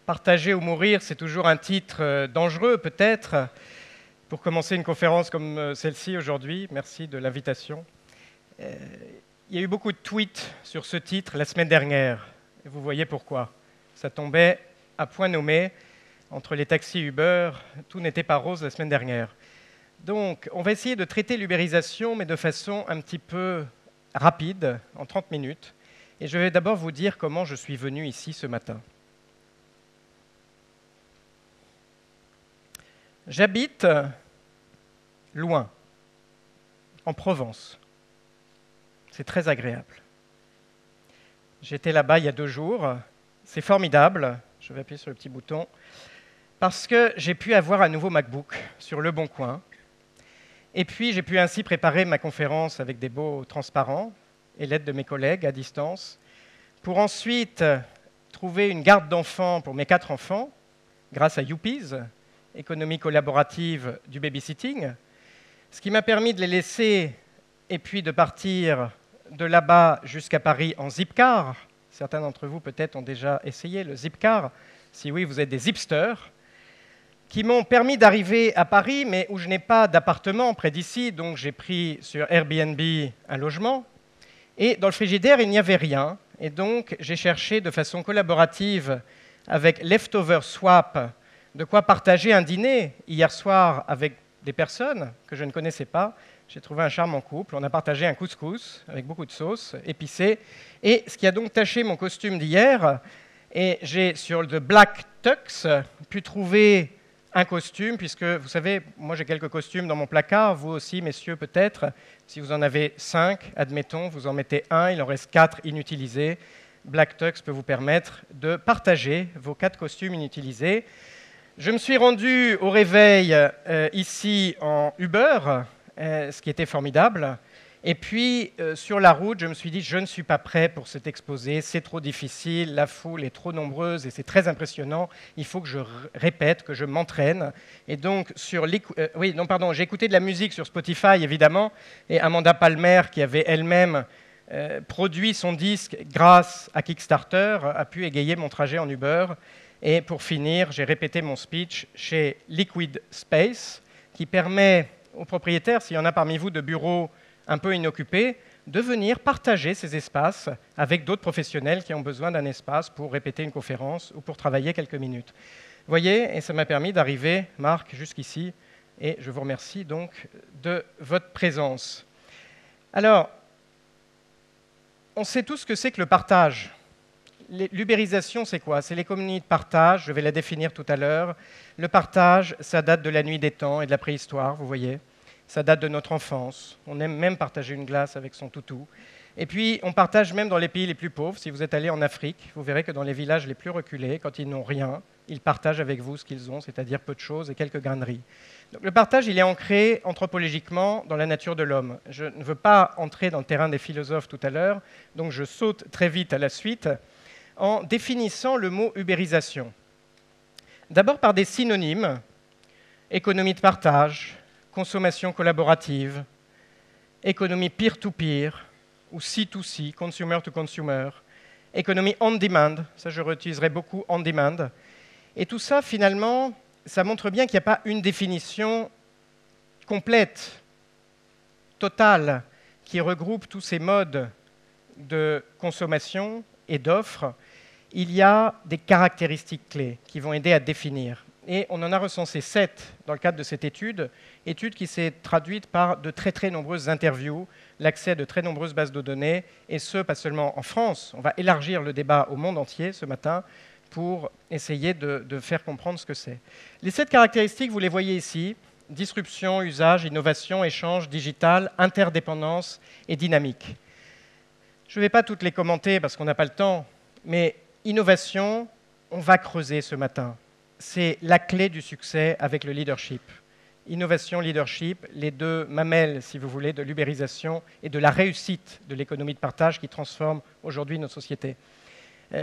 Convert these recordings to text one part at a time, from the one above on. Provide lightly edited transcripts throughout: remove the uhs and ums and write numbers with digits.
Partager ou mourir, c'est toujours un titre dangereux peut-être, pour commencer une conférence comme celle-ci aujourd'hui. Merci de l'invitation. Il y a eu beaucoup de tweets sur ce titre la semaine dernière, et vous voyez pourquoi. Ça tombait à point nommé, entre les taxis Uber, tout n'était pas rose la semaine dernière. Donc, on va essayer de traiter l'ubérisation, mais de façon un petit peu rapide, en 30 minutes. Et je vais d'abord vous dire comment je suis venu ici ce matin. J'habite loin, en Provence. C'est très agréable. J'étais là-bas il y a 2 jours. C'est formidable. Je vais appuyer sur le petit bouton. Parce que j'ai pu avoir un nouveau MacBook sur Le Bon Coin. Et puis, j'ai pu ainsi préparer ma conférence avec des beaux transparents et l'aide de mes collègues à distance, pour ensuite trouver une garde d'enfants pour mes 4 enfants, grâce à Youpies, économie collaborative du babysitting, ce qui m'a permis de les laisser et puis de partir de là-bas jusqu'à Paris en zipcar. Certains d'entre vous peut-être ont déjà essayé le zipcar. Si oui, vous êtes des hipsters, qui m'ont permis d'arriver à Paris, mais où je n'ai pas d'appartement près d'ici, donc j'ai pris sur Airbnb un logement. Et dans le frigidaire, il n'y avait rien. Et donc, j'ai cherché de façon collaborative avec Leftover Swap de quoi partager un dîner hier soir avec des personnes que je ne connaissais pas. J'ai trouvé un charmant couple. On a partagé un couscous avec beaucoup de sauce épicée. Et ce qui a donc taché mon costume d'hier, et j'ai sur le Black Tux pu trouver un costume, puisque vous savez, moi j'ai quelques costumes dans mon placard, vous aussi messieurs peut-être. Si vous en avez 5, admettons, vous en mettez un, il en reste 4 inutilisés. Black Tux peut vous permettre de partager vos 4 costumes inutilisés. Je me suis rendu au réveil ici en Uber, ce qui était formidable. Et puis, sur la route, je me suis dit, je ne suis pas prêt pour cet exposé, c'est trop difficile, la foule est trop nombreuse et c'est très impressionnant, il faut que je répète, que je m'entraîne. Et donc, j'ai écouté de la musique sur Spotify, évidemment, et Amanda Palmer, qui avait elle-même produit son disque grâce à Kickstarter, a pu égayer mon trajet en Uber. Et pour finir, j'ai répété mon speech chez Liquid Space, qui permet aux propriétaires, s'il y en a parmi vous de bureaux un peu inoccupés, de venir partager ces espaces avec d'autres professionnels qui ont besoin d'un espace pour répéter une conférence ou pour travailler quelques minutes. Vous voyez, et ça m'a permis d'arriver, Marc, jusqu'ici, et je vous remercie donc de votre présence. Alors, on sait tous ce que c'est que le partage. L'ubérisation, c'est quoi? C'est l'économie de partage, je vais la définir tout à l'heure. Le partage, ça date de la nuit des temps et de la préhistoire, vous voyez. Ça date de notre enfance. On aime même partager une glace avec son toutou. Et puis, on partage même dans les pays les plus pauvres. Si vous êtes allé en Afrique, vous verrez que dans les villages les plus reculés, quand ils n'ont rien, ils partagent avec vous ce qu'ils ont, c'est-à-dire peu de choses et quelques graineries. Donc, le partage, il est ancré anthropologiquement dans la nature de l'homme. Je ne veux pas entrer dans le terrain des philosophes tout à l'heure, donc je saute très vite à la suite en définissant le mot ubérisation. D'abord par des synonymes, économie de partage, consommation collaborative, économie peer-to-peer ou C2C, consumer to consumer, économie on-demand, ça je réutiliserai beaucoup on-demand. Et tout ça, finalement, ça montre bien qu'il n'y a pas une définition complète, totale, qui regroupe tous ces modes de consommation et d'offres. Il y a des caractéristiques clés qui vont aider à définir. Et on en a recensé 7 dans le cadre de cette étude qui s'est traduite par de très très nombreuses interviews, l'accès à de très nombreuses bases de données, et ce, pas seulement en France. On va élargir le débat au monde entier ce matin pour essayer de faire comprendre ce que c'est. Les 7 caractéristiques, vous les voyez ici: disruption, usage, innovation, échange, digital, interdépendance et dynamique. Je ne vais pas toutes les commenter parce qu'on n'a pas le temps, mais innovation, on va creuser ce matin. C'est la clé du succès avec le leadership. Innovation, leadership, les 2 mamelles, si vous voulez, de l'ubérisation et de la réussite de l'économie de partage qui transforme aujourd'hui nos sociétés.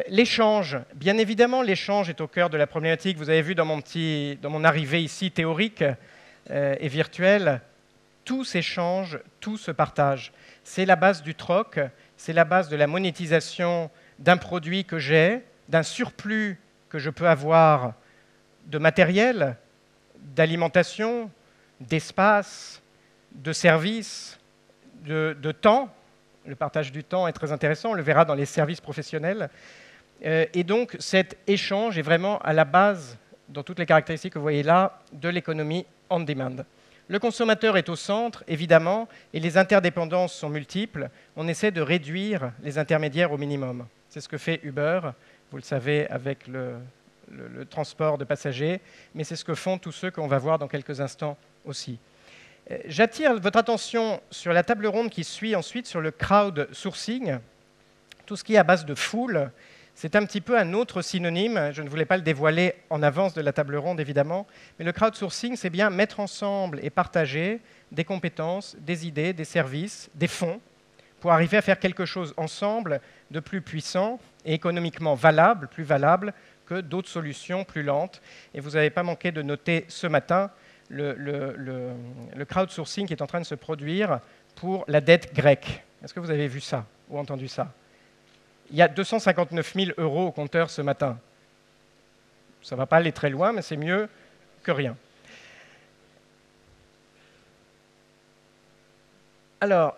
L'échange, bien évidemment, l'échange est au cœur de la problématique. Vous avez vu dans mon arrivée ici théorique et virtuelle, tout s'échange, tout se partage. C'est la base du troc, c'est la base de la monétisation d'un produit que j'ai, d'un surplus que je peux avoir de matériel, d'alimentation, d'espace, de services, de temps. Le partage du temps est très intéressant, on le verra dans les services professionnels. Et donc cet échange est vraiment à la base, dans toutes les caractéristiques que vous voyez là, de l'économie on demand. Le consommateur est au centre, évidemment, et les interdépendances sont multiples. On essaie de réduire les intermédiaires au minimum. C'est ce que fait Uber, vous le savez, avec le transport de passagers, mais c'est ce que font tous ceux qu'on va voir dans quelques instants aussi. J'attire votre attention sur la table ronde qui suit ensuite sur le crowdsourcing. Tout ce qui est à base de foule, c'est un petit peu un autre synonyme. Je ne voulais pas le dévoiler en avance de la table ronde, évidemment, mais le crowdsourcing, c'est bien mettre ensemble et partager des compétences, des idées, des services, des fonds, pour arriver à faire quelque chose ensemble de plus puissant et économiquement valable, plus valable que d'autres solutions plus lentes. Et vous n'avez pas manqué de noter ce matin le crowdsourcing qui est en train de se produire pour la dette grecque. Est-ce que vous avez vu ça ou entendu ça? Il y a 259 000 € au compteur ce matin. Ça ne va pas aller très loin, mais c'est mieux que rien. Alors,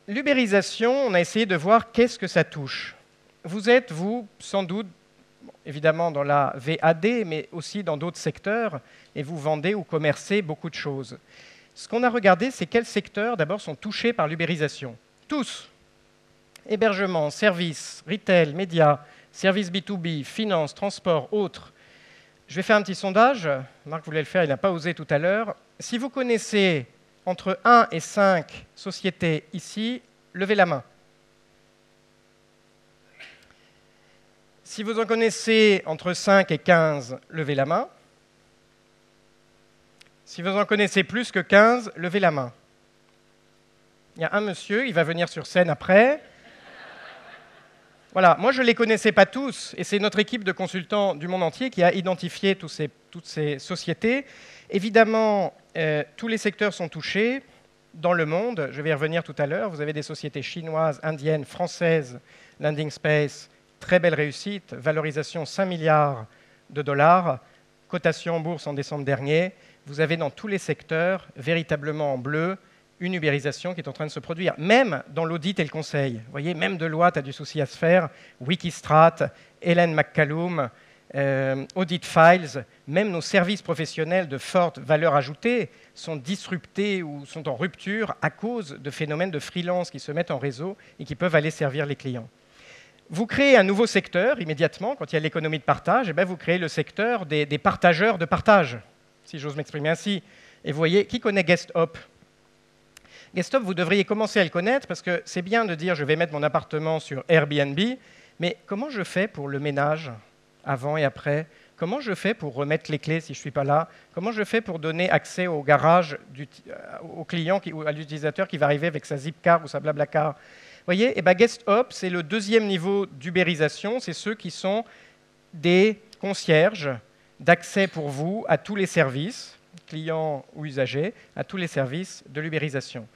l'ubérisation, on a essayé de voir qu'est-ce que ça touche. Vous êtes, vous, sans doute, évidemment dans la VAD, mais aussi dans d'autres secteurs, et vous vendez ou commercez beaucoup de choses. Ce qu'on a regardé, c'est quels secteurs, d'abord, sont touchés par l'ubérisation. Tous. Hébergement, services, retail, médias, services B2B, finance, transport, autres. Je vais faire un petit sondage. Marc voulait le faire, il n'a pas osé tout à l'heure. Si vous connaissez entre 1 et 5 sociétés ici, levez la main. Si vous en connaissez entre 5 et 15, levez la main. Si vous en connaissez plus que 15, levez la main. Il y a un monsieur, il va venir sur scène après. Voilà, moi je ne les connaissais pas tous, et c'est notre équipe de consultants du monde entier qui a identifié toutes ces sociétés. Évidemment, tous les secteurs sont touchés dans le monde, je vais y revenir tout à l'heure. Vous avez des sociétés chinoises, indiennes, françaises, Landing Space, très belle réussite, valorisation 5 milliards de dollars, cotation en bourse en décembre dernier. Vous avez dans tous les secteurs, véritablement en bleu, une ubérisation qui est en train de se produire, même dans l'audit et le conseil. Vous voyez, même Deloitte a du souci à se faire, Wikistrat, Hélène McCallum, Audit Files, même nos services professionnels de forte valeur ajoutée sont disruptés ou sont en rupture à cause de phénomènes de freelance qui se mettent en réseau et qui peuvent aller servir les clients. Vous créez un nouveau secteur immédiatement, quand il y a l'économie de partage, et bien vous créez le secteur des partageurs de partage, si j'ose m'exprimer ainsi. Et vous voyez, qui connaît GuestHop? GuestHop, vous devriez commencer à le connaître parce que c'est bien de dire je vais mettre mon appartement sur Airbnb, mais comment je fais pour le ménage avant et après? Comment je fais pour remettre les clés si je ne suis pas là? Comment je fais pour donner accès au garage au client ou à l'utilisateur qui va arriver avec sa Zipcar ou sa Blablacar? Vous voyez, et GuestHop, c'est le deuxième niveau d'ubérisation, c'est ceux qui sont des concierges d'accès pour vous à tous les services, clients ou usagers, à tous les services de l'ubérisation.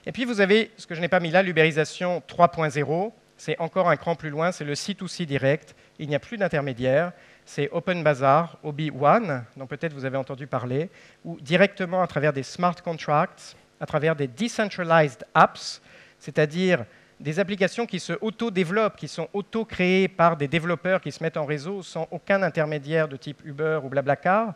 Et puis vous avez, ce que je n'ai pas mis là, l'ubérisation 3.0, c'est encore un cran plus loin, c'est le C2C direct, il n'y a plus d'intermédiaire, c'est Open Bazaar, OB1, dont peut-être vous avez entendu parler, ou directement à travers des smart contracts, à travers des decentralized apps, c'est-à-dire des applications qui se auto-développent, qui sont auto-créées par des développeurs qui se mettent en réseau sans aucun intermédiaire de type Uber ou Blablacar,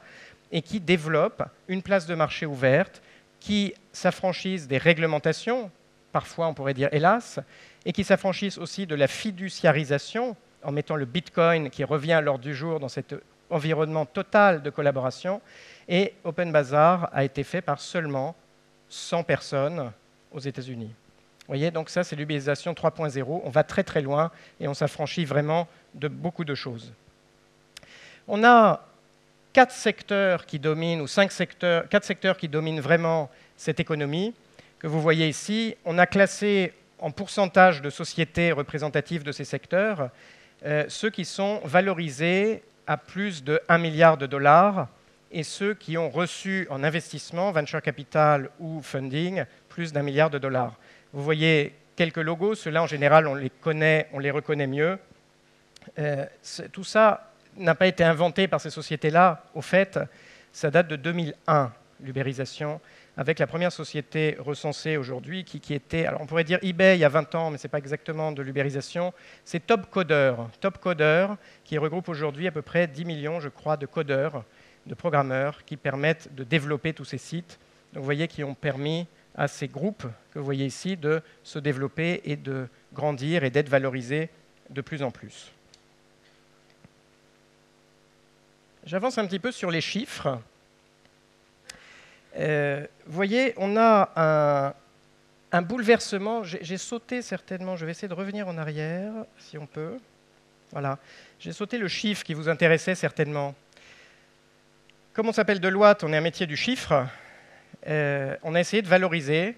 et qui développent une place de marché ouverte, qui s'affranchissent des réglementations, parfois on pourrait dire hélas, et qui s'affranchissent aussi de la fiduciarisation, en mettant le Bitcoin qui revient à l'ordre du jour dans cet environnement total de collaboration. Et Open Bazaar a été fait par seulement 100 personnes aux États-Unis. Vous voyez, donc ça, c'est l'ubérisation 3.0. On va très très loin et on s'affranchit vraiment de beaucoup de choses. On a 4 secteurs qui dominent, ou 4 secteurs qui dominent vraiment cette économie, que vous voyez ici. On a classé en pourcentage de sociétés représentatives de ces secteurs ceux qui sont valorisés à plus de 1 milliard de dollars et ceux qui ont reçu en investissement, venture capital ou funding, plus d'1 milliard de dollars. Vous voyez quelques logos, ceux-là en général on les connaît, on les reconnaît mieux. Tout ça n'a pas été inventé par ces sociétés-là. Au fait, ça date de 2001, l'ubérisation, avec la première société recensée aujourd'hui qui était, alors on pourrait dire eBay il y a 20 ans, mais ce n'est pas exactement de l'ubérisation, c'est Topcoder. Topcoder, qui regroupe aujourd'hui à peu près 10 millions, je crois, de codeurs, de programmeurs qui permettent de développer tous ces sites. Donc vous voyez, qui ont permis à ces groupes que vous voyez ici de se développer et de grandir et d'être valorisés de plus en plus. J'avance un petit peu sur les chiffres. Vous voyez, on a un bouleversement. J'ai sauté certainement, je vais essayer de revenir en arrière, si on peut. Voilà. J'ai sauté le chiffre qui vous intéressait certainement. Comme on s'appelle Deloitte, on est un métier du chiffre. On a essayé de valoriser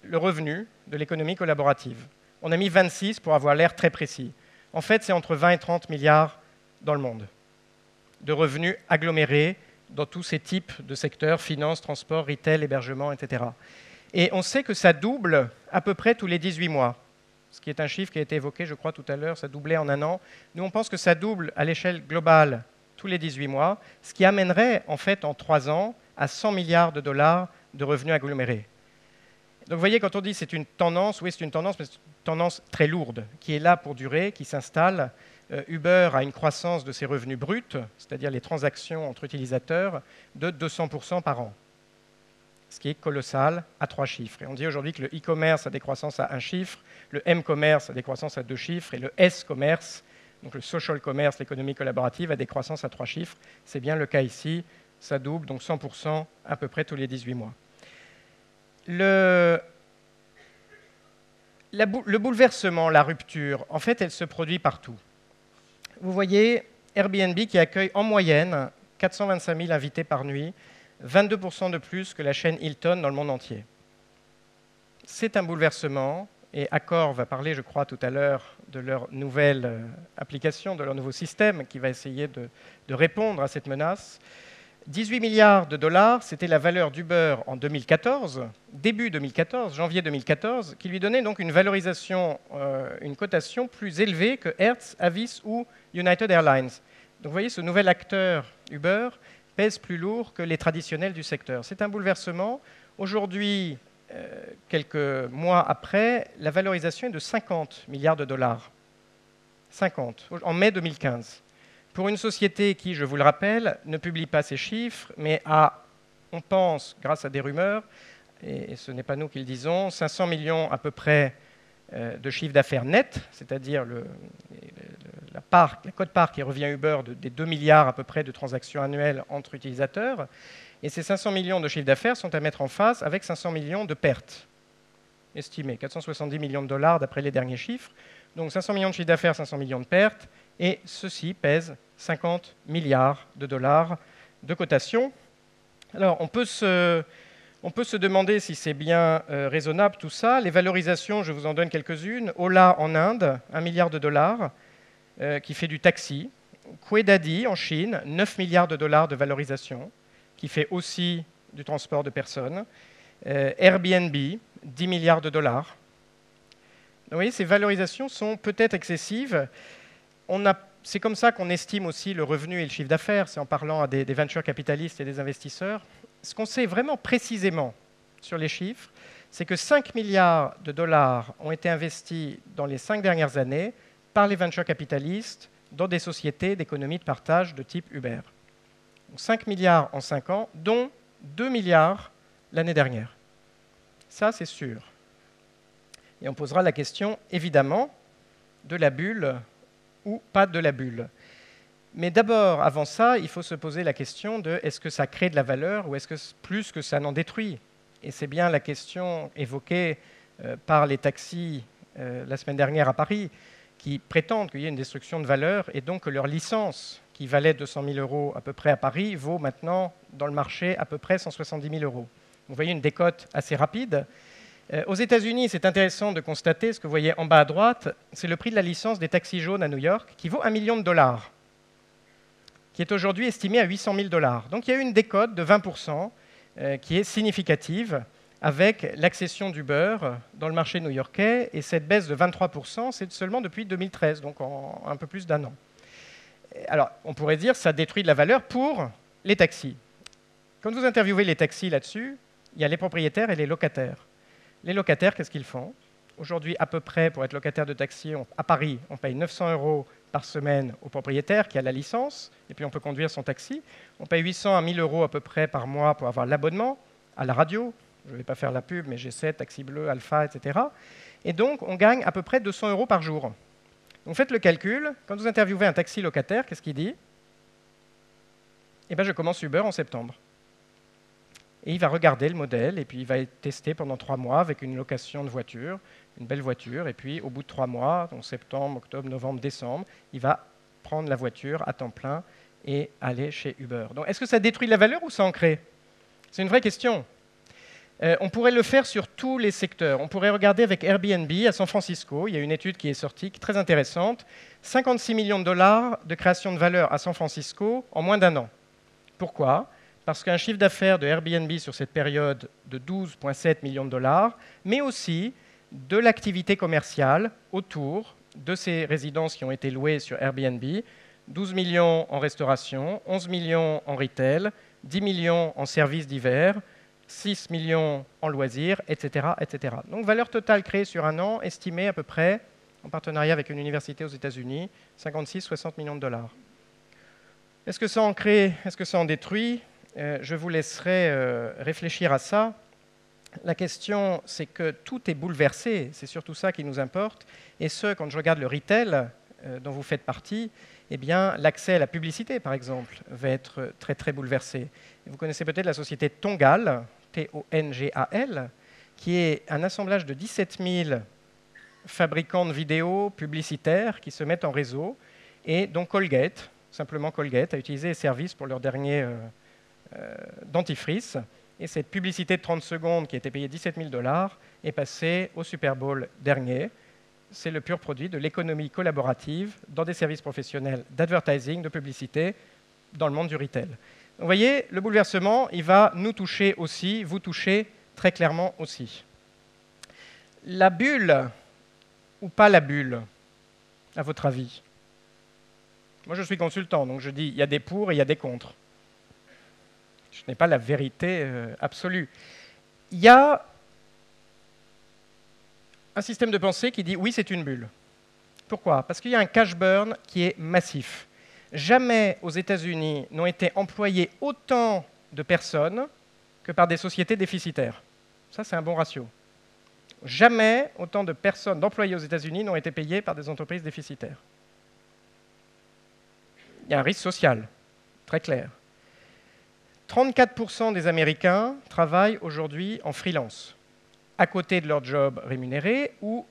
le revenu de l'économie collaborative. On a mis 26 pour avoir l'air très précis. En fait, c'est entre 20 et 30 milliards dans le monde de revenus agglomérés dans tous ces types de secteurs, finance, transport, retail, hébergement, etc. Et on sait que ça double à peu près tous les 18 mois, ce qui est un chiffre qui a été évoqué, je crois, tout à l'heure, ça doublait en un an. Nous, on pense que ça double à l'échelle globale tous les 18 mois, ce qui amènerait, en fait, en 3 ans, à 100 milliards de dollars de revenus agglomérés. Donc vous voyez, quand on dit c'est une tendance, oui, c'est une tendance, mais c'est une tendance très lourde, qui est là pour durer, qui s'installe. Uber a une croissance de ses revenus bruts, c'est-à-dire les transactions entre utilisateurs, de 200% par an, ce qui est colossal à 3 chiffres. Et on dit aujourd'hui que le e-commerce a des croissances à 1 chiffre, le m-commerce a des croissances à 2 chiffres, et le s-commerce, donc le social commerce, l'économie collaborative, a des croissances à 3 chiffres. C'est bien le cas ici, ça double, donc 100% à peu près tous les 18 mois. Le bouleversement, la rupture, en fait, elle se produit partout. Vous voyez Airbnb qui accueille en moyenne 425 000 invités par nuit, 22% de plus que la chaîne Hilton dans le monde entier. C'est un bouleversement, et Accor va parler, je crois, tout à l'heure de leur nouvelle application, de leur nouveau système qui va essayer de répondre à cette menace. 18 milliards de dollars, c'était la valeur d'Uber en 2014, début 2014, janvier 2014, qui lui donnait donc une valorisation, une cotation plus élevée que Hertz, Avis ou United Airlines. Donc vous voyez, ce nouvel acteur Uber pèse plus lourd que les traditionnels du secteur. C'est un bouleversement. Aujourd'hui, quelques mois après, la valorisation est de 50 milliards de dollars. 50, en mai 2015. Pour une société qui, je vous le rappelle, ne publie pas ces chiffres, mais a, on pense, grâce à des rumeurs, et ce n'est pas nous qui le disons, 500 millions à peu près de chiffre d'affaires net, c'est-à-dire la quote-part qui revient à Uber des 2 milliards à peu près de transactions annuelles entre utilisateurs. Et ces 500 millions de chiffre d'affaires sont à mettre en face avec 500 millions de pertes estimées, 470 millions de dollars d'après les derniers chiffres. Donc 500 millions de chiffre d'affaires, 500 millions de pertes, et ceci pèse 50 milliards de dollars de cotation. Alors, on peut se demander si c'est bien raisonnable tout ça. Les valorisations, je vous en donne quelques-unes. Ola en Inde, 1 milliard de dollars, qui fait du taxi. Quaidadi en Chine, 9 milliards de dollars de valorisation, qui fait aussi du transport de personnes. Airbnb, 10 milliards de dollars. Vous voyez, ces valorisations sont peut-être excessives. C'est comme ça qu'on estime aussi le revenu et le chiffre d'affaires, c'est en parlant à des venture capitalistes et des investisseurs. Ce qu'on sait vraiment précisément sur les chiffres, c'est que 5 milliards de dollars ont été investis dans les 5 dernières années par les venture capitalistes dans des sociétés d'économie de partage de type Uber. Donc 5 milliards en 5 ans, dont 2 milliards l'année dernière. Ça, c'est sûr. Et on posera la question, évidemment, de la bulle ou pas de la bulle. Mais d'abord, avant ça, il faut se poser la question de est-ce que ça crée de la valeur ou est-ce que plus que ça n'en détruit? Et c'est bien la question évoquée par les taxis la semaine dernière à Paris, qui prétendent qu'il y a une destruction de valeur et donc que leur licence, qui valait 200 000 € à peu près à Paris, vaut maintenant dans le marché à peu près 170 000 €. Vous voyez une décote assez rapide. Aux États-Unis, c'est intéressant de constater, ce que vous voyez en bas à droite, c'est le prix de la licence des taxis jaunes à New York, qui vaut $1 million, qui est aujourd'hui estimé à 800 000 $. Donc il y a eu une décote de 20% qui est significative, avec l'accession d'Uber dans le marché new-yorkais, et cette baisse de 23%, c'est seulement depuis 2013, donc en un peu plus d'1 an. Alors, on pourrait dire que ça détruit de la valeur pour les taxis. Quand vous interviewez les taxis là-dessus, il y a les propriétaires et les locataires. Les locataires, qu'est-ce qu'ils font? Aujourd'hui, à peu près, pour être locataire de taxi, à Paris, on paye 900 € par semaine au propriétaire qui a la licence, et puis on peut conduire son taxi. On paye 800 à 1000 € à peu près par mois pour avoir l'abonnement à la radio. Je ne vais pas faire la pub, mais G7, Taxi Bleu, Alpha, etc. Et donc, on gagne à peu près 200 € par jour. Donc faites le calcul. Quand vous interviewez un taxi locataire, qu'est-ce qu'il dit? Eh bien, je commence Uber en septembre. Et il va regarder le modèle, et puis il va être testé pendant 3 mois avec une location de voiture, une belle voiture, et puis au bout de 3 mois, donc septembre, octobre, novembre, décembre, il va prendre la voiture à temps plein et aller chez Uber. Donc est-ce que ça détruit la valeur ou ça en crée? C'est une vraie question. On pourrait le faire sur tous les secteurs. On pourrait regarder avec Airbnb à San Francisco. Il y a une étude qui est sortie, qui est très intéressante. 56 millions de dollars de création de valeur à San Francisco en moins d'1 an. Pourquoi? Parce qu'un chiffre d'affaires de Airbnb sur cette période de 12,7 millions de dollars, mais aussi de l'activité commerciale autour de ces résidences qui ont été louées sur Airbnb. 12 millions en restauration, 11 millions en retail, 10 millions en services divers, 6 millions en loisirs, etc., etc. Donc valeur totale créée sur 1 an, estimée à peu près, en partenariat avec une université aux États-Unis, 56-60 millions de dollars. Est-ce que ça en crée? Est-ce que ça en détruit? Je vous laisserai réfléchir à ça. La question, c'est que tout est bouleversé, c'est surtout ça qui nous importe. Et quand je regarde le retail, dont vous faites partie, eh bien, l'accès à la publicité, par exemple, va être très, très bouleversé. Vous connaissez peut-être la société Tongal, T-O-N-G-A-L, qui est un assemblage de 17 000 fabricants de vidéos publicitaires qui se mettent en réseau, et dont Colgate, simplement Colgate, a utilisé les services pour leur dernier dentifrice. Et cette publicité de 30 secondes qui était payée 17 000 $ est passée au Super Bowl dernier. C'est le pur produit de l'économie collaborative dans des services professionnels d'advertising, de publicité, dans le monde du retail. Vous voyez, le bouleversement, il va nous toucher aussi, vous toucher très clairement aussi. La bulle ou pas la bulle, à votre avis? Moi, je suis consultant, donc je dis il y a des pour et il y a des contre. Je n'ai pas la vérité absolue. Il y a un système de pensée qui dit oui, c'est une bulle. Pourquoi? Parce qu'il y a un cash burn qui est massif. Jamais aux États-Unis n'ont été employées autant de personnes que par des sociétés déficitaires. Ça, c'est un bon ratio. Jamais autant de personnes, d'employés aux États-Unis n'ont été payées par des entreprises déficitaires. Il y a un risque social, très clair. 34% des Américains travaillent aujourd'hui en freelance, à côté de leur job rémunéré ou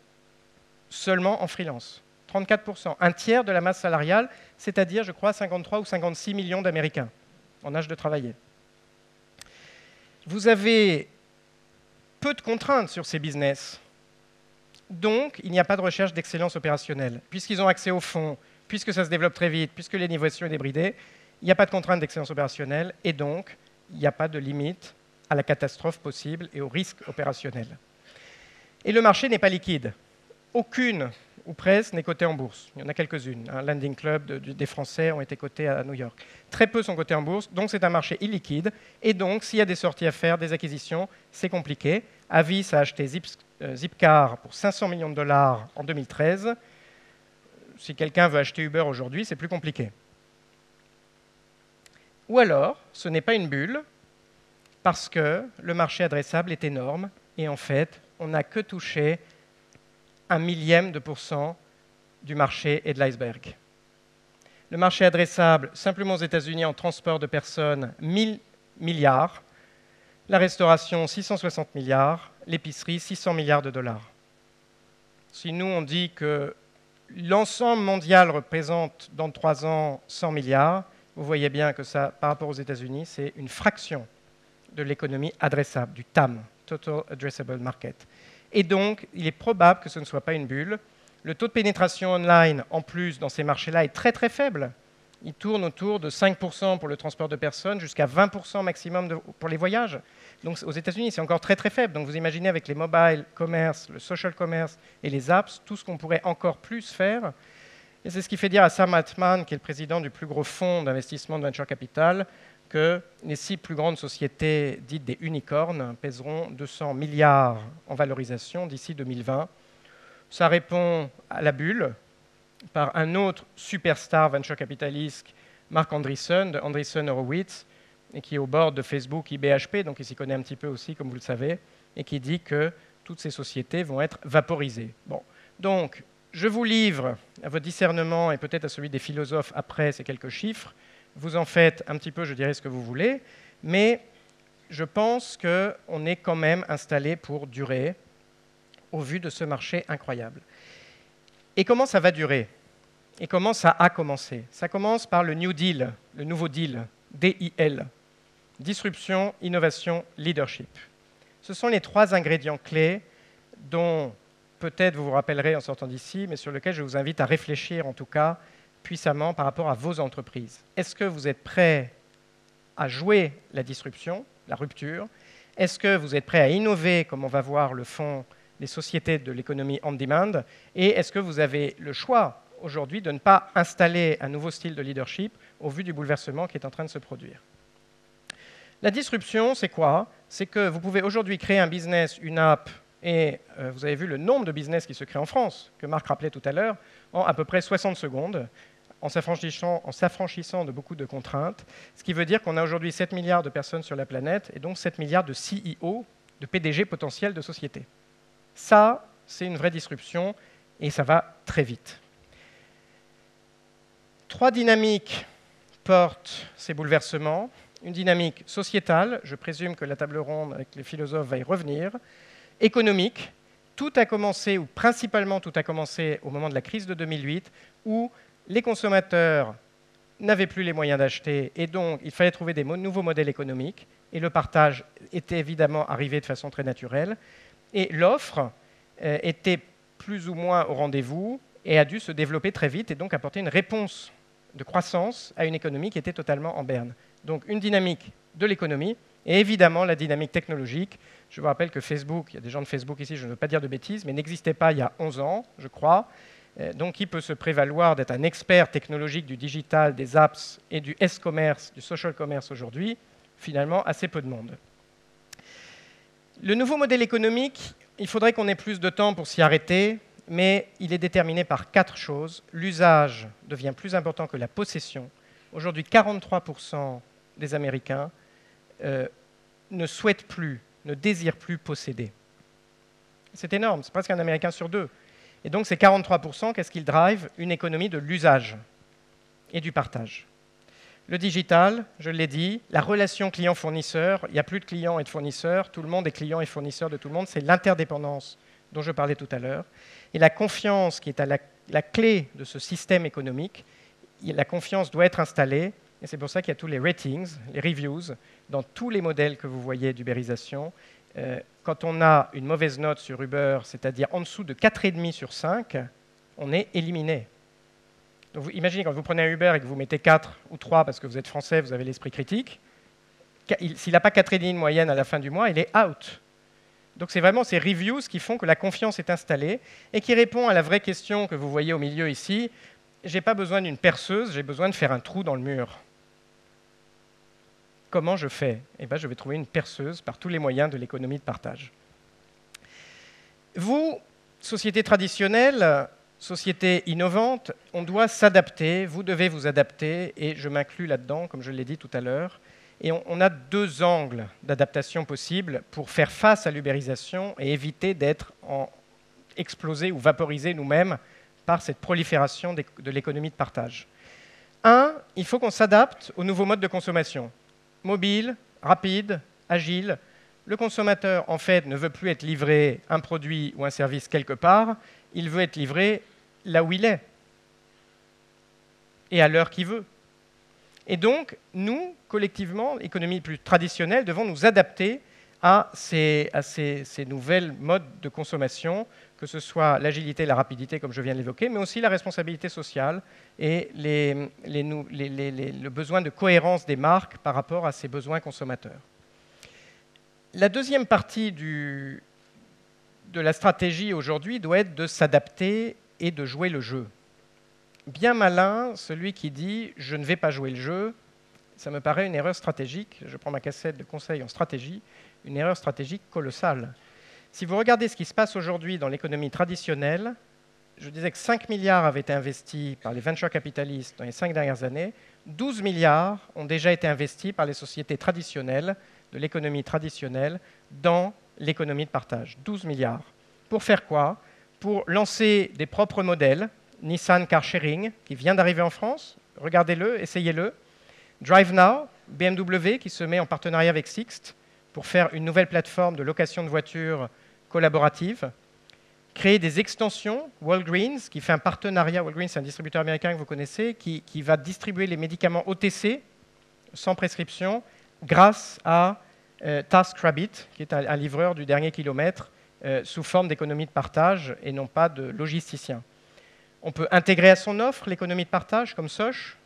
seulement en freelance. 34%, un tiers de la masse salariale, c'est-à-dire, je crois, 53 ou 56 millions d'Américains en âge de travailler. Vous avez peu de contraintes sur ces business. Donc, il n'y a pas de recherche d'excellence opérationnelle. Puisqu'ils ont accès aux fonds, puisque ça se développe très vite, puisque l'innovation est débridée, il n'y a pas de contrainte d'excellence opérationnelle et donc il n'y a pas de limite à la catastrophe possible et au risque opérationnel. Et le marché n'est pas liquide. Aucune, ou presque, n'est cotée en bourse. Il y en a quelques-unes. Un Landing Club des Français ont été cotés à New York. Très peu sont cotés en bourse, donc c'est un marché illiquide. Et donc, s'il y a des sorties à faire, des acquisitions, c'est compliqué. Avis a acheté Zipcar pour 500 millions de dollars en 2013. Si quelqu'un veut acheter Uber aujourd'hui, c'est plus compliqué. Ou alors, ce n'est pas une bulle, parce que le marché adressable est énorme, et en fait, on n'a que touché 0,01% du marché et de l'iceberg. Le marché adressable, simplement aux États-Unis, en transport de personnes, 1000 milliards, la restauration, 660 milliards, l'épicerie, 600 milliards de dollars. Si nous, on dit que l'ensemble mondial représente, dans 3 ans, 100 milliards, vous voyez bien que ça, par rapport aux États-Unis, c'est une fraction de l'économie adressable, du TAM, Total Addressable Market. Et donc, il est probable que ce ne soit pas une bulle. Le taux de pénétration online, en plus, dans ces marchés-là, est très très faible. Il tourne autour de 5% pour le transport de personnes, jusqu'à 20% maximum pour les voyages. Donc aux États-Unis, c'est encore très très faible. Donc vous imaginez avec les mobile commerce, le social commerce et les apps, tout ce qu'on pourrait encore plus faire. Et c'est ce qui fait dire à Sam Altman, qui est le président du plus gros fonds d'investissement de venture capital, que les 6 plus grandes sociétés dites des unicornes pèseront 200 milliards en valorisation d'ici 2020. Ça répond à la bulle par un autre superstar venture capitaliste, Marc Andreessen, de Andreessen Horowitz, et qui est au board de Facebook IBHP, donc il s'y connaît un petit peu aussi, comme vous le savez, et qui dit que toutes ces sociétés vont être vaporisées. Bon. Donc, je vous livre à votre discernement et peut-être à celui des philosophes après ces quelques chiffres. Vous en faites un petit peu, je dirais, ce que vous voulez, mais je pense qu'on est quand même installé pour durer au vu de ce marché incroyable. Et comment ça va durer? Et comment ça a commencé? Ça commence par le New Deal, le nouveau deal, DIL, disruption, innovation, leadership. Ce sont les 3 ingrédients clés dont peut-être vous vous rappellerez en sortant d'ici, mais sur lesquels je vous invite à réfléchir en tout cas puissamment par rapport à vos entreprises. Est-ce que vous êtes prêts à jouer la disruption, la rupture? Est-ce que vous êtes prêts à innover, comme on va voir le fond des sociétés de l'économie on demand? Et est-ce que vous avez le choix aujourd'hui de ne pas installer un nouveau style de leadership au vu du bouleversement qui est en train de se produire? La disruption, c'est quoi? C'est que vous pouvez aujourd'hui créer un business, une app, et vous avez vu le nombre de business qui se créent en France, que Marc rappelait tout à l'heure, en à peu près 60 secondes, en s'affranchissant de beaucoup de contraintes, ce qui veut dire qu'on a aujourd'hui 7 milliards de personnes sur la planète, et donc 7 milliards de CEO, de PDG potentiels de sociétés. Ça, c'est une vraie disruption, et ça va très vite. 3 dynamiques portent ces bouleversements. Une dynamique sociétale, je présume que la table ronde avec les philosophes va y revenir. Économique, tout a commencé, ou principalement tout a commencé au moment de la crise de 2008, où les consommateurs n'avaient plus les moyens d'acheter, et donc il fallait trouver des nouveaux modèles économiques, et le partage était évidemment arrivé de façon très naturelle, et l'offre était plus ou moins au rendez-vous, et a dû se développer très vite, et donc apporter une réponse de croissance à une économie qui était totalement en berne. Donc une dynamique de l'économie, et évidemment la dynamique technologique. Je vous rappelle que Facebook, il y a des gens de Facebook ici, je ne veux pas dire de bêtises, mais n'existait pas il y a 11 ans, je crois. Donc qui peut se prévaloir d'être un expert technologique du digital, des apps et du S-commerce, du social commerce aujourd'hui? Finalement, assez peu de monde. Le nouveau modèle économique, il faudrait qu'on ait plus de temps pour s'y arrêter, mais il est déterminé par 4 choses. L'usage devient plus important que la possession. Aujourd'hui, 43% des Américains ne souhaitent plus, ne désirent plus posséder. C'est énorme, c'est presque un Américain sur 2. Et donc ces 43%, qu'est-ce qu'ils drivent? Une économie de l'usage et du partage. Le digital, je l'ai dit, la relation client-fournisseur, il n'y a plus de clients et de fournisseurs, tout le monde est client et fournisseur de tout le monde, c'est l'interdépendance dont je parlais tout à l'heure. Et la confiance qui est à la clé de ce système économique, la confiance doit être installée, et c'est pour ça qu'il y a tous les ratings, les reviews, dans tous les modèles que vous voyez d'ubérisation. Quand on a une mauvaise note sur Uber, c'est-à-dire en dessous de 4,5 sur 5, on est éliminé. Donc vous imaginez quand vous prenez un Uber et que vous mettez 4 ou 3 parce que vous êtes français, vous avez l'esprit critique, s'il n'a pas 4,5 de moyenne à la fin du mois, il est out. Donc c'est vraiment ces reviews qui font que la confiance est installée et qui répond à la vraie question que vous voyez au milieu ici. Je n'ai pas besoin d'une perceuse, j'ai besoin de faire un trou dans le mur. Comment je fais? Eh bien, je vais trouver une perceuse par tous les moyens de l'économie de partage. Vous, société traditionnelle, société innovante, on doit s'adapter, vous devez vous adapter, et je m'inclus là-dedans, comme je l'ai dit tout à l'heure. Et on a 2 angles d'adaptation possibles pour faire face à l'ubérisation et éviter d'être explosés ou vaporisés nous-mêmes par cette prolifération de l'économie de partage. 1, il faut qu'on s'adapte aux nouveaux modes de consommation. Mobile, rapide, agile. Le consommateur, en fait, ne veut plus être livré un produit ou un service quelque part, il veut être livré là où il est et à l'heure qu'il veut. Et donc, nous, collectivement, économie plus traditionnelle, devons nous adapter à ces nouvelles modes de consommation, que ce soit l'agilité, la rapidité, comme je viens de l'évoquer, mais aussi la responsabilité sociale et le besoin de cohérence des marques par rapport à ces besoins consommateurs. La deuxième partie de la stratégie aujourd'hui doit être de s'adapter et de jouer le jeu. bien malin celui qui dit « je ne vais pas jouer le jeu ». Ça me paraît une erreur stratégique. Je prends ma cassette de conseils en stratégie, une erreur stratégique colossale. Si vous regardez ce qui se passe aujourd'hui dans l'économie traditionnelle, je disais que 5 milliards avaient été investis par les venture capitalistes dans les 5 dernières années, 12 milliards ont déjà été investis par les sociétés traditionnelles, de l'économie traditionnelle, dans l'économie de partage. 12 milliards. Pour faire quoi? Pour lancer des propres modèles. Nissan Car Sharing, qui vient d'arriver en France, regardez-le, essayez-le. DriveNow, BMW, qui se met en partenariat avec Sixt pour faire une nouvelle plateforme de location de voitures collaborative. Créer des extensions, Walgreens, qui fait un partenariat, Walgreens c'est un distributeur américain que vous connaissez, qui va distribuer les médicaments OTC, sans prescription, grâce à TaskRabbit, qui est un livreur du dernier kilomètre, sous forme d'économie de partage et non pas de logisticien. On peut intégrer à son offre l'économie de partage, comme Soch.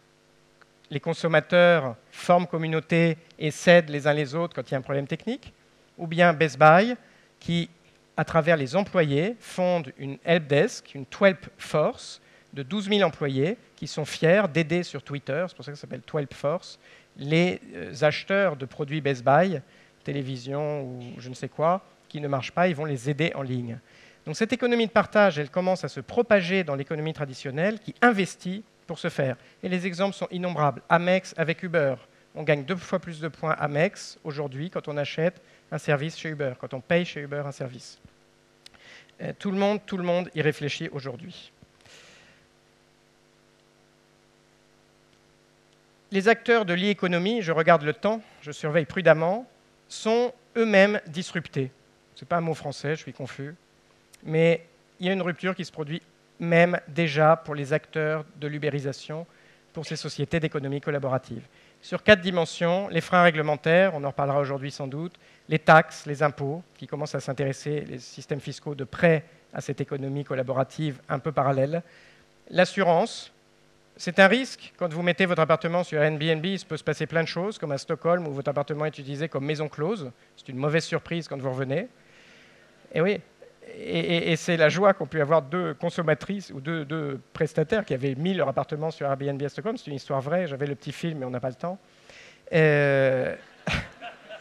Les consommateurs forment communauté et s'aident les uns les autres quand il y a un problème technique. Ou bien Best Buy, qui, à travers les employés, fonde une helpdesk, une Twelp Force, de 12 000 employés qui sont fiers d'aider sur Twitter, c'est pour ça que ça s'appelle Twelp Force, les acheteurs de produits Best Buy, télévision ou je ne sais quoi, qui ne marchent pas, ils vont les aider en ligne. Donc cette économie de partage, elle commence à se propager dans l'économie traditionnelle qui investit pour ce faire. Et les exemples sont innombrables. Amex avec Uber. On gagne 2 fois plus de points Amex aujourd'hui quand on achète un service chez Uber, quand on paye chez Uber un service. Tout le monde y réfléchit aujourd'hui. Les acteurs de l'e-économie, je regarde le temps, je surveille prudemment, sont eux-mêmes disruptés. Ce n'est pas un mot français, je suis confus. Mais il y a une rupture qui se produit même déjà pour les acteurs de l'ubérisation, pour ces sociétés d'économie collaborative. Sur 4 dimensions, les freins réglementaires, on en reparlera aujourd'hui sans doute, les taxes, les impôts, qui commencent à s'intéresser, les systèmes fiscaux de près à cette économie collaborative un peu parallèle, l'assurance. C'est un risque, quand vous mettez votre appartement sur Airbnb, il peut se passer plein de choses, comme à Stockholm, où votre appartement est utilisé comme maison close. C'est une mauvaise surprise quand vous revenez. Et oui, et c'est la joie qu'ont pu avoir 2 consommatrices ou deux prestataires qui avaient mis leur appartement sur Airbnb à Stockholm. C'est une histoire vraie, j'avais le petit film, mais on n'a pas le temps.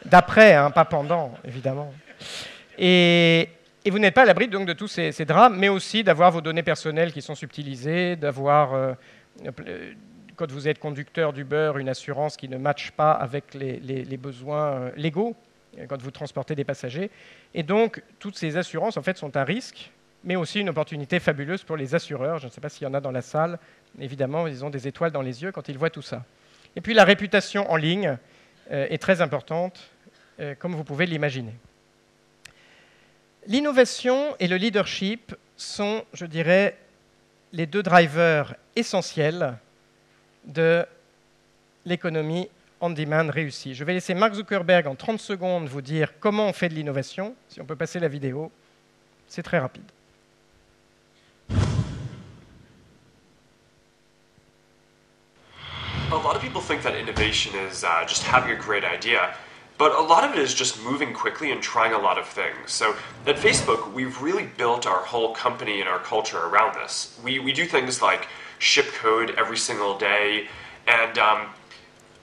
D'après, hein, pas pendant, évidemment. Et vous n'êtes pas à l'abri donc de tous ces drames, mais aussi d'avoir vos données personnelles qui sont subtilisées, d'avoir, quand vous êtes conducteur d'Uber, une assurance qui ne matche pas avec les besoins légaux, quand vous transportez des passagers. Et donc, toutes ces assurances, en fait, sont un risque, mais aussi une opportunité fabuleuse pour les assureurs. Je ne sais pas s'il y en a dans la salle. Évidemment, ils ont des étoiles dans les yeux quand ils voient tout ça. Et puis, la réputation en ligne est très importante, comme vous pouvez l'imaginer. L'innovation et le leadership sont, je dirais, les 2 drivers essentiels de l'économie on-demand réussi. Je vais laisser Mark Zuckerberg en 30 secondes vous dire comment on fait de l'innovation. Si on peut passer la vidéo, c'est très rapide. A lot of people think that innovation is just having a great idea, but a lot of it is just moving quickly and trying a lot of things. So at Facebook, we've really built our whole company and our culture around this. We do things like ship code every single day, and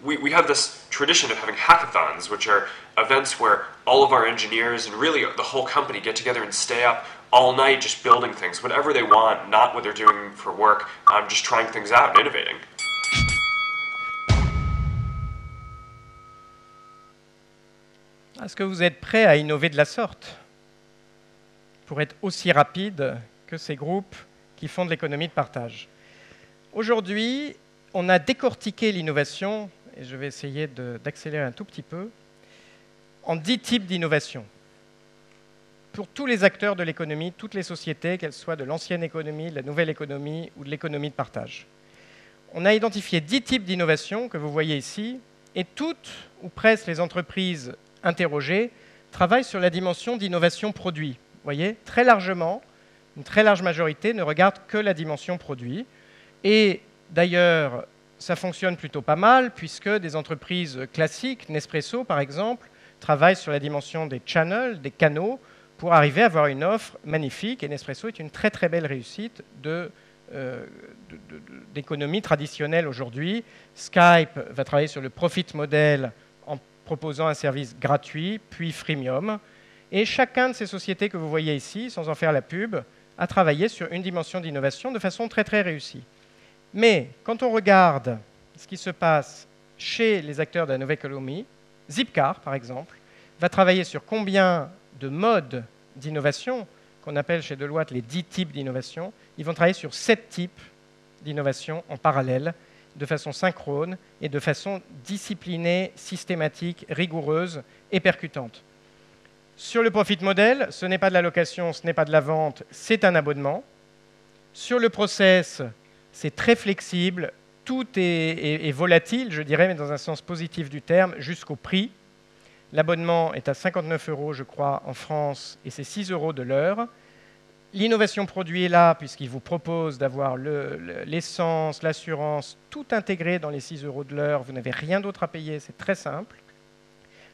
we have this tradition of having hackathons, which are events where all of our engineers and really the whole company get together and stay up all night just building things, whatever they want, not what they're doing for work, just trying things out and innovating. Est-ce que vous êtes prêt à innover de la sorte pour être aussi rapide que ces groupes qui font de l'économie de partage? Aujourd'hui, on a décortiqué l'innovation, et je vais essayer d'accélérer un tout petit peu, en 10 types d'innovation. Pour tous les acteurs de l'économie, toutes les sociétés, qu'elles soient de l'ancienne économie, de la nouvelle économie ou de l'économie de partage. On a identifié 10 types d'innovation que vous voyez ici, et toutes, ou presque, les entreprises interrogées travaillent sur la dimension d'innovation produit. Vous voyez, très largement, une très large majorité ne regarde que la dimension produit. Et d'ailleurs, ça fonctionne plutôt pas mal, puisque des entreprises classiques, Nespresso par exemple, travaillent sur la dimension des channels, des canaux, pour arriver à avoir une offre magnifique. Et Nespresso est une très très belle réussite de d'économie traditionnelle aujourd'hui. Skype va travailler sur le profit model en proposant un service gratuit, puis freemium. Et chacun de ces sociétés que vous voyez ici, sans en faire la pub, a travaillé sur une dimension d'innovation de façon très très réussie. Mais quand on regarde ce qui se passe chez les acteurs de la nouvelle économie, Zipcar, par exemple, va travailler sur combien de modes d'innovation, qu'on appelle chez Deloitte les 10 types d'innovation. Ils vont travailler sur 7 types d'innovation en parallèle, de façon synchrone et de façon disciplinée, systématique, rigoureuse et percutante. Sur le profit model, ce n'est pas de la location, ce n'est pas de la vente, c'est un abonnement. Sur le process, c'est très flexible, tout est volatile, je dirais, mais dans un sens positif du terme, jusqu'au prix. L'abonnement est à 59 €, je crois, en France, et c'est 6 € de l'heure. L'innovation produit est là, puisqu'il vous propose d'avoir l'essence, l'assurance, tout intégré dans les 6 € de l'heure. Vous n'avez rien d'autre à payer, c'est très simple.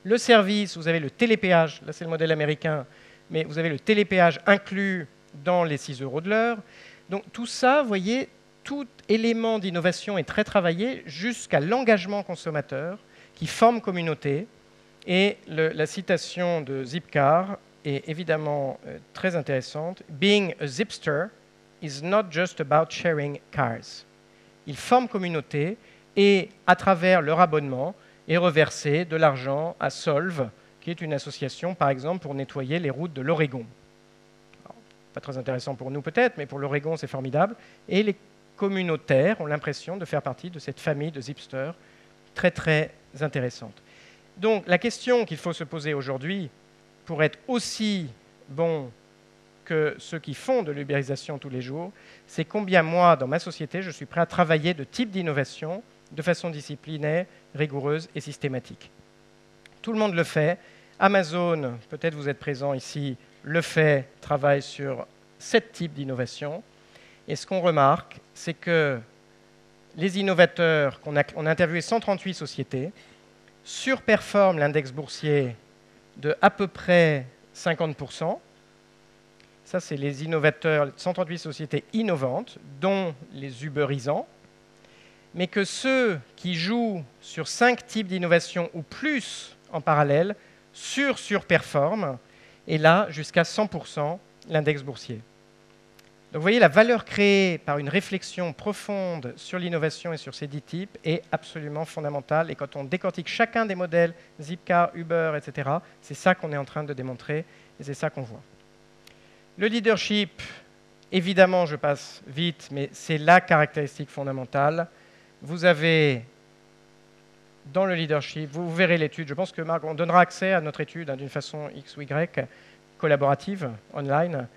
Le service, vous avez le télépéage, là c'est le modèle américain, mais vous avez le télépéage inclus dans les 6 € de l'heure. Donc tout ça, vous voyez, tout élément d'innovation est très travaillé jusqu'à l'engagement consommateur qui forme communauté. Et la citation de Zipcar est évidemment très intéressante. « Being a Zipster is not just about sharing cars ». Ils forment communauté et, à travers leur abonnement, est reversé de l'argent à Solve, qui est une association, par exemple, pour nettoyer les routes de l'Oregon. Pas très intéressant pour nous peut-être, mais pour l'Oregon, c'est formidable. Et les communautaires ont l'impression de faire partie de cette famille de Zipsters très, très intéressante. Donc, la question qu'il faut se poser aujourd'hui, pour être aussi bon que ceux qui font de l'ubérisation tous les jours, c'est combien moi, dans ma société, je suis prêt à travailler de type d'innovation de façon disciplinée, rigoureuse et systématique. Tout le monde le fait. Amazon, peut-être vous êtes présent ici, le fait, travaille sur 7 types d'innovation. Et ce qu'on remarque, c'est que les innovateurs, on a interviewé 138 sociétés, surperforment l'index boursier de à peu près 50%. Ça, c'est les innovateurs, 138 sociétés innovantes, dont les ubérisants, mais que ceux qui jouent sur 5 types d'innovation ou plus en parallèle surperforment, et là, jusqu'à 100% l'index boursier. Donc vous voyez, la valeur créée par une réflexion profonde sur l'innovation et sur ces 10 types est absolument fondamentale. Et quand on décortique chacun des modèles, Zipcar, Uber, etc., c'est ça qu'on est en train de démontrer et c'est ça qu'on voit. Le leadership, évidemment, je passe vite, mais c'est la caractéristique fondamentale. Vous avez, dans le leadership, vous verrez l'étude, je pense que Marc, on donnera accès à notre étude d'une façon X ou Y, collaborative, online.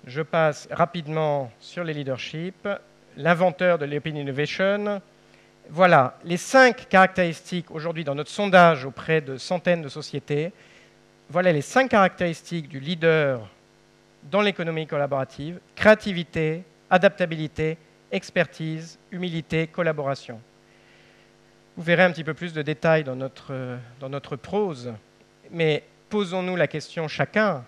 Je passe rapidement sur les leaderships, l'inventeur de l'Open Innovation. Voilà, les 5 caractéristiques aujourd'hui dans notre sondage auprès de centaines de sociétés. Voilà les 5 caractéristiques du leader dans l'économie collaborative: créativité, adaptabilité, expertise, humilité, collaboration. Vous verrez un petit peu plus de détails dans notre prose, mais posons-nous la question chacun.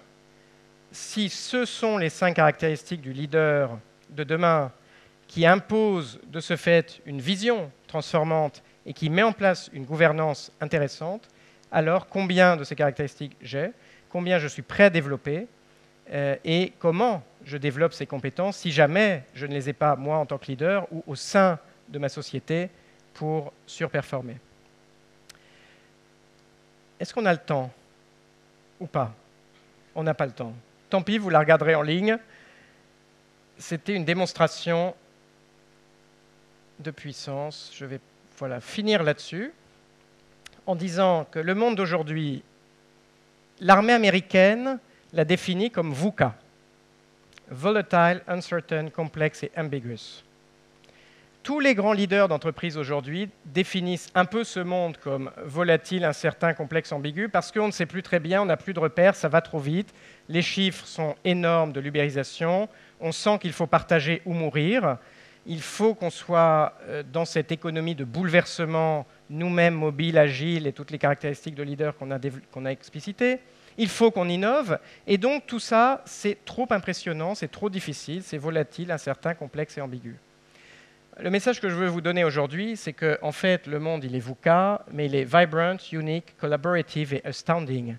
Si ce sont les 5 caractéristiques du leader de demain qui imposent de ce fait une vision transformante et qui met en place une gouvernance intéressante, alors combien de ces caractéristiques j'ai, combien je suis prêt à développer et comment je développe ces compétences si jamais je ne les ai pas, moi, en tant que leader ou au sein de ma société pour surperformer. Est-ce qu'on a le temps ou pas? On n'a pas le temps. Tant pis, vous la regarderez en ligne. C'était une démonstration de puissance. Je vais finir là-dessus en disant que le monde d'aujourd'hui, l'armée américaine l'a défini comme VUCA, Volatile, Uncertain, Complex et Ambiguous. Tous les grands leaders d'entreprise aujourd'hui définissent un peu ce monde comme volatile, incertain, complexe, ambigu, parce qu'on ne sait plus très bien, on n'a plus de repères, ça va trop vite, les chiffres sont énormes de l'ubérisation, on sent qu'il faut partager ou mourir, il faut qu'on soit dans cette économie de bouleversement, nous-mêmes mobiles, agiles et toutes les caractéristiques de leader qu'on a explicitées. Il faut qu'on innove. Et donc, tout ça, c'est trop impressionnant, c'est trop difficile, c'est volatile, incertain, complexe et ambigu. Le message que je veux vous donner aujourd'hui, c'est qu'en fait, le monde, il est VUCA, mais il est vibrant, unique, collaborative et astounding.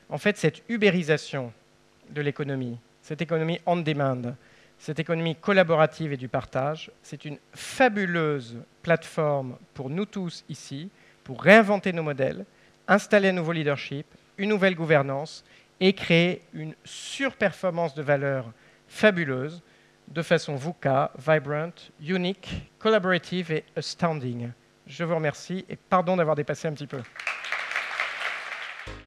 En fait, cette ubérisation de l'économie, cette économie on demand, cette économie collaborative et du partage, c'est une fabuleuse plateforme pour nous tous ici, pour réinventer nos modèles, installer un nouveau leadership, une nouvelle gouvernance et créer une surperformance de valeur fabuleuse de façon VUCA, vibrant, unique, collaborative et astounding. Je vous remercie et pardon d'avoir dépassé un petit peu.